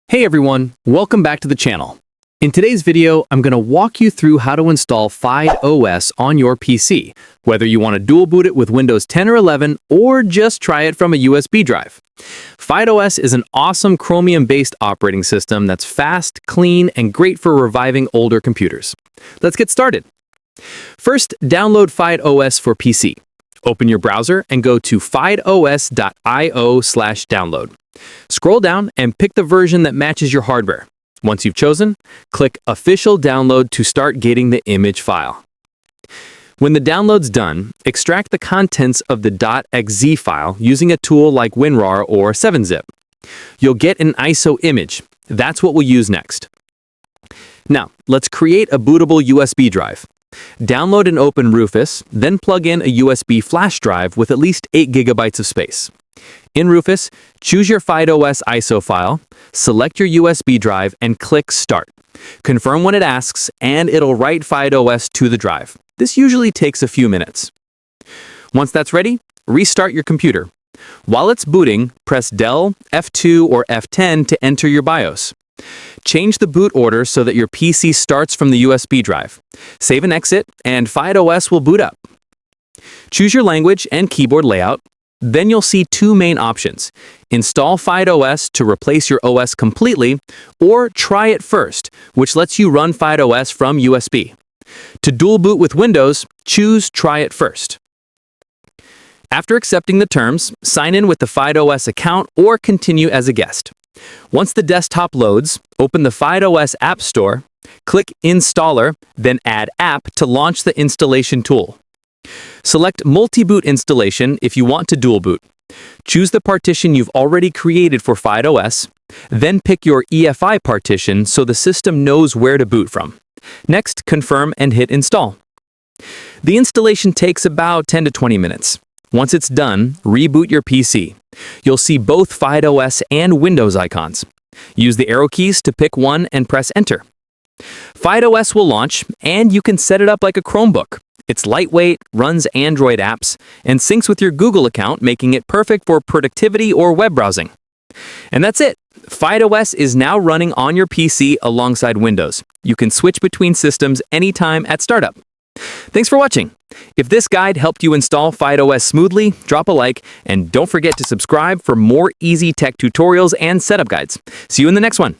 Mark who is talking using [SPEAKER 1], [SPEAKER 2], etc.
[SPEAKER 1] Hey everyone, welcome back to the channel. In today's video, I'm going to walk you through how to install FydeOS on your PC, whether you want to dual boot it with Windows 10 or 11 or just try it from a USB drive. FydeOS is an awesome Chromium-based operating system that's fast, clean, and great for reviving older computers. Let's get started. First, download FydeOS for PC. Open your browser and go to FydeOS.io/download. Scroll down and pick the version that matches your hardware. Once you've chosen, click Official Download to start getting the image file. When the download's done, extract the contents of the .exe file using a tool like WinRAR or 7-zip. You'll get an ISO image. That's what we'll use next. Now, let's create a bootable USB drive. Download and open Rufus, then plug in a USB flash drive with at least 8 GB of space. In Rufus, choose your FydeOS ISO file, select your USB drive, and click Start. Confirm when it asks, and it'll write FydeOS to the drive. This usually takes a few minutes. Once that's ready, restart your computer. While it's booting, press Del, F2, or F10 to enter your BIOS. Change the boot order so that your PC starts from the USB drive. Save and exit, and FydeOS will boot up. Choose your language and keyboard layout. Then you'll see two main options: install FydeOS to replace your OS completely, or try it first, which lets you run FydeOS from USB. To dual boot with Windows, choose try it first. After accepting the terms, sign in with the FydeOS account or continue as a guest. Once the desktop loads, open the FydeOS App Store, click Installer, then Add App to launch the installation tool. Select Multi-Boot Installation if you want to dual boot. Choose the partition you've already created for FydeOS, then pick your EFI partition so the system knows where to boot from. Next, confirm and hit Install. The installation takes about 10 to 20 minutes. Once it's done, reboot your PC. You'll see both FydeOS and Windows icons. Use the arrow keys to pick one and press Enter. FydeOS will launch, and you can set it up like a Chromebook. It's lightweight, runs Android apps, and syncs with your Google account, making it perfect for productivity or web browsing. And that's it. FydeOS is now running on your PC alongside Windows. You can switch between systems anytime at startup. Thanks for watching. If this guide helped you install FydeOS smoothly, drop a like, and don't forget to subscribe for more easy tech tutorials and setup guides. See you in the next one.